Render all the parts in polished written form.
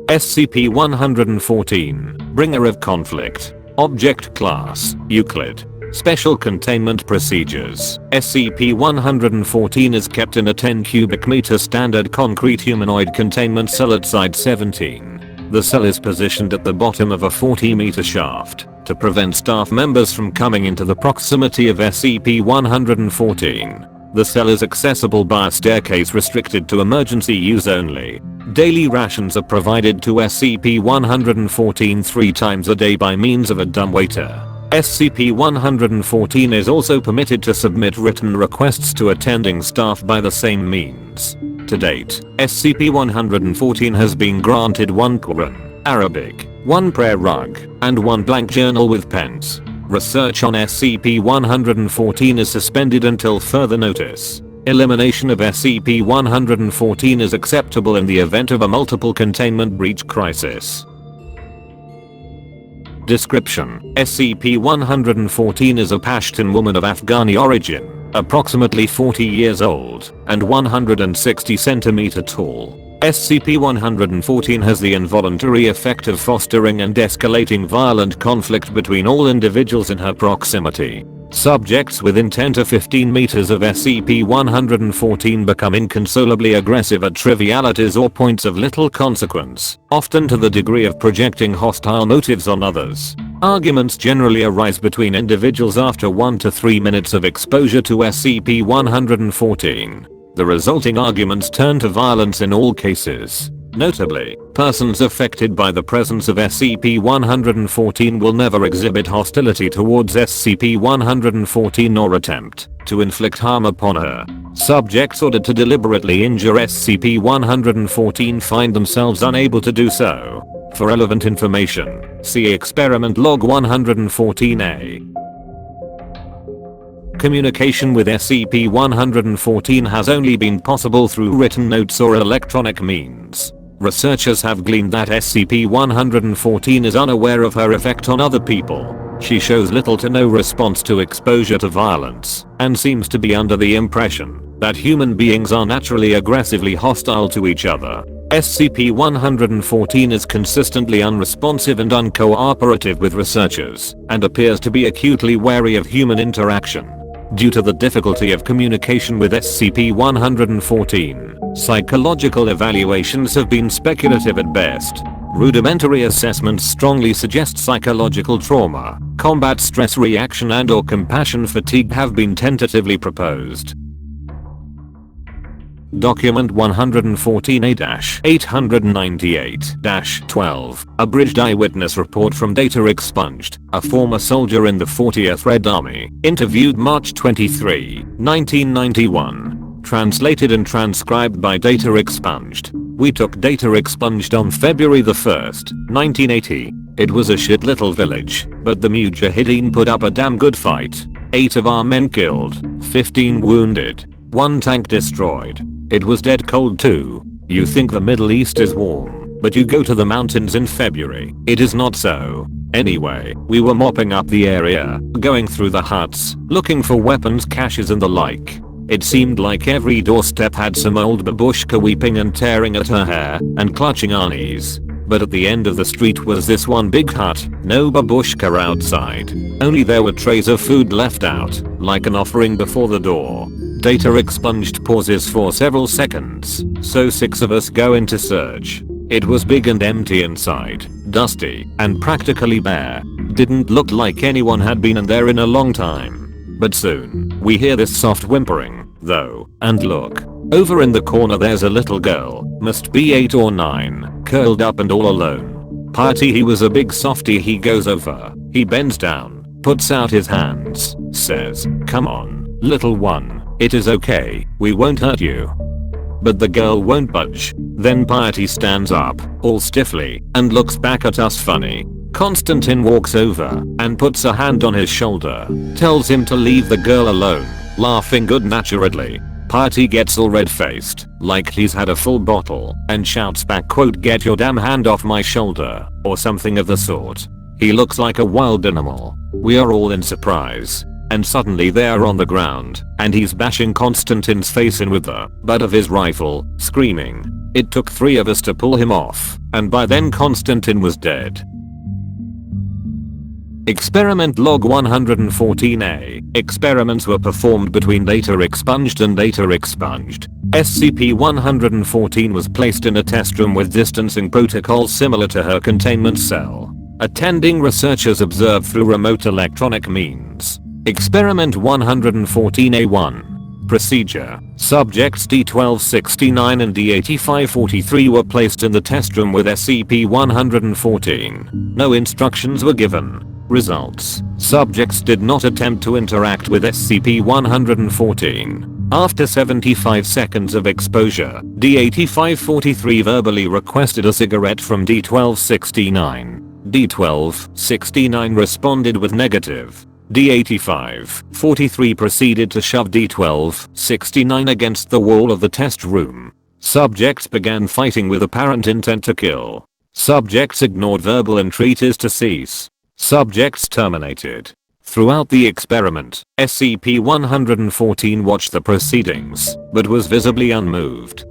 SCP-114, Bringer of Conflict. Object Class, Euclid. Special Containment Procedures. SCP-114 is kept in a 10 cubic meter standard concrete humanoid containment cell at Site-17. The cell is positioned at the bottom of a 40-meter shaft to prevent staff members from coming into the proximity of SCP-114. The cell is accessible by a staircase restricted to emergency use only. Daily rations are provided to SCP-114 3 times a day by means of a dumbwaiter. SCP-114 is also permitted to submit written requests to attending staff by the same means. To date, SCP-114 has been granted 1 Quran, Arabic, 1 prayer rug, and 1 blank journal with pens. Research on SCP-114 is suspended until further notice. Elimination of SCP-114 is acceptable in the event of a multiple containment breach crisis. Description: SCP-114 is a Pashtun woman of Afghani origin, approximately 40 years old, and 160 cm tall. SCP-114 has the involuntary effect of fostering and escalating violent conflict between all individuals in her proximity. Subjects within 10 to 15 meters of SCP-114 become inconsolably aggressive at trivialities or points of little consequence, often to the degree of projecting hostile motives on others. Arguments generally arise between individuals after 1 to 3 minutes of exposure to SCP-114. The resulting arguments turn to violence in all cases. Notably, persons affected by the presence of SCP-114 will never exhibit hostility towards SCP-114 nor attempt to inflict harm upon her. Subjects ordered to deliberately injure SCP-114 find themselves unable to do so. For relevant information, see Experiment Log 114-A. Communication with SCP-114 has only been possible through written notes or electronic means. Researchers have gleaned that SCP-114 is unaware of her effect on other people. She shows little to no response to exposure to violence, and seems to be under the impression that human beings are naturally aggressively hostile to each other. SCP-114 is consistently unresponsive and uncooperative with researchers, and appears to be acutely wary of human interaction. Due to the difficulty of communication with SCP-114, psychological evaluations have been speculative at best. Rudimentary assessments strongly suggest psychological trauma, combat stress reaction and/or compassion fatigue have been tentatively proposed. Document 114A-898-12, Abridged Eyewitness Report from Data Expunged, a former soldier in the 40th Red Army, interviewed March 23, 1991. Translated and transcribed by Data Expunged. We took Data Expunged on February 1st, 1980. It was a shit little village, but the Mujahideen put up a damn good fight. 8 of our men killed, 15 wounded, 1 tank destroyed. It was dead cold too. You think the Middle East is warm, but you go to the mountains in February, it is not so. Anyway, we were mopping up the area, going through the huts, looking for weapons caches and the like. It seemed like every doorstep had some old babushka weeping and tearing at her hair, and clutching our knees. But at the end of the street was this one big hut, no babushka outside. Only there were trays of food left out, like an offering before the door. Data Expunged pauses for several seconds, so 6 of us go into search. It was big and empty inside, dusty, and practically bare. Didn't look like anyone had been in there in a long time. But soon, we hear this soft whimpering, though, and look. Over in the corner there's a little girl, must be 8 or 9, curled up and all alone. Party he was a big softy. He goes over, he bends down, puts out his hands, says, "Come on, little one. It is okay, we won't hurt you." But the girl won't budge. Then Piety stands up, all stiffly, and looks back at us funny. Constantine walks over, and puts a hand on his shoulder, tells him to leave the girl alone, laughing good naturedly. Piety gets all red-faced, like he's had a full bottle, and shouts back quote, "Get your damn hand off my shoulder," or something of the sort. He looks like a wild animal. We are all in surprise. And suddenly they are on the ground, and he's bashing Constantine's face in with the butt of his rifle, screaming. It took 3 of us to pull him off, and by then Constantine was dead. Experiment log 114A. Experiments were performed between data expunged and data expunged. SCP-114 was placed in a test room with distancing protocols similar to her containment cell. Attending researchers observed through remote electronic means. Experiment 114A1. Procedure. Subjects D1269 and D8543 were placed in the test room with SCP-114. No instructions were given. Results. Subjects did not attempt to interact with SCP-114. After 75 seconds of exposure, D8543 verbally requested a cigarette from D1269. D1269 responded with negative. D8543 proceeded to shove D1269 against the wall of the test room. Subjects began fighting with apparent intent to kill. Subjects ignored verbal entreaties to cease. Subjects terminated. Throughout the experiment, SCP-114 watched the proceedings, but was visibly unmoved.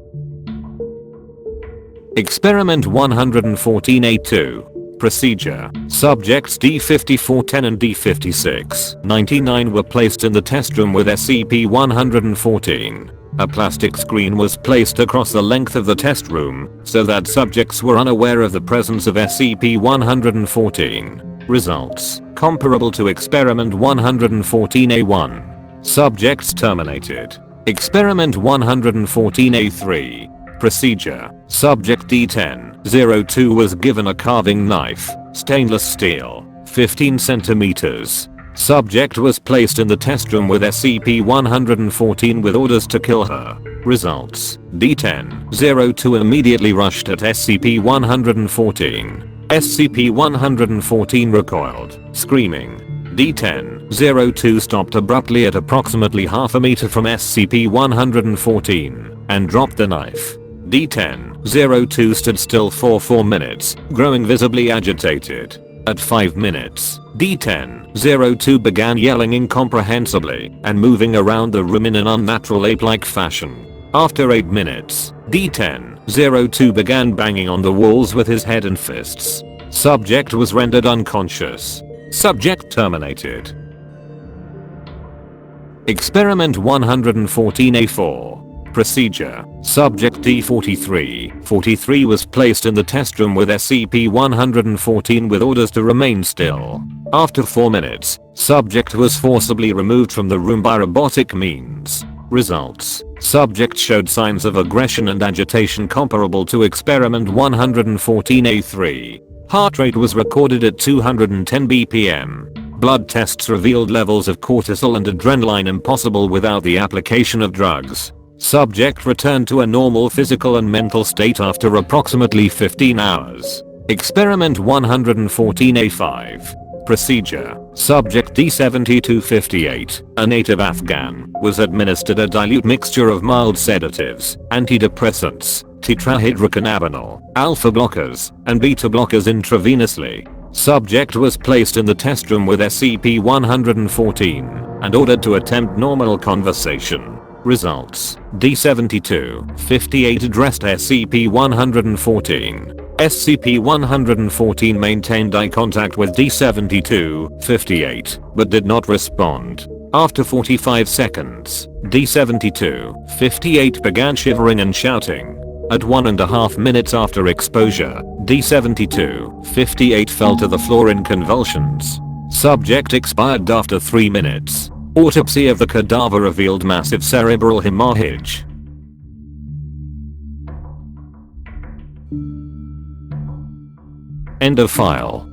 Experiment 114A2. Procedure. Subjects D5410 and D5699 were placed in the test room with SCP-114. A plastic screen was placed across the length of the test room, so that subjects were unaware of the presence of SCP-114. Results. Comparable to Experiment 114A1. Subjects terminated. Experiment 114A3. Procedure. Subject D1002 was given a carving knife, stainless steel, 15 centimeters. Subject was placed in the test room with SCP-114 with orders to kill her. Results. D1002 immediately rushed at SCP-114. SCP-114 recoiled, screaming. D1002 stopped abruptly at approximately half a meter from SCP-114 and dropped the knife. D1002 stood still for 4 minutes, growing visibly agitated. At 5 minutes, D1002 began yelling incomprehensibly and moving around the room in an unnatural ape-like fashion. After 8 minutes, D1002 began banging on the walls with his head and fists. Subject was rendered unconscious. Subject terminated. Experiment 114A4. Procedure. Subject D4343 was placed in the test room with SCP-114 with orders to remain still. After 4 minutes, subject was forcibly removed from the room by robotic means. Results. Subject showed signs of aggression and agitation comparable to Experiment 114A3. Heart rate was recorded at 210 BPM. Blood tests revealed levels of cortisol and adrenaline impossible without the application of drugs. Subject returned to a normal physical and mental state after approximately 15 hours. Experiment 114A5. Procedure. Subject D7258, a native Afghan, was administered a dilute mixture of mild sedatives, antidepressants, tetrahydrocannabinol, alpha blockers, and beta blockers intravenously. Subject was placed in the test room with SCP-114 and ordered to attempt normal conversation. Results. D7258 addressed SCP-114. SCP-114 maintained eye contact with D7258, but did not respond. After 45 seconds, D7258 began shivering and shouting. At 1.5 minutes after exposure, D7258 fell to the floor in convulsions. Subject expired after 3 minutes. Autopsy of the cadaver revealed massive cerebral hemorrhage. End of file.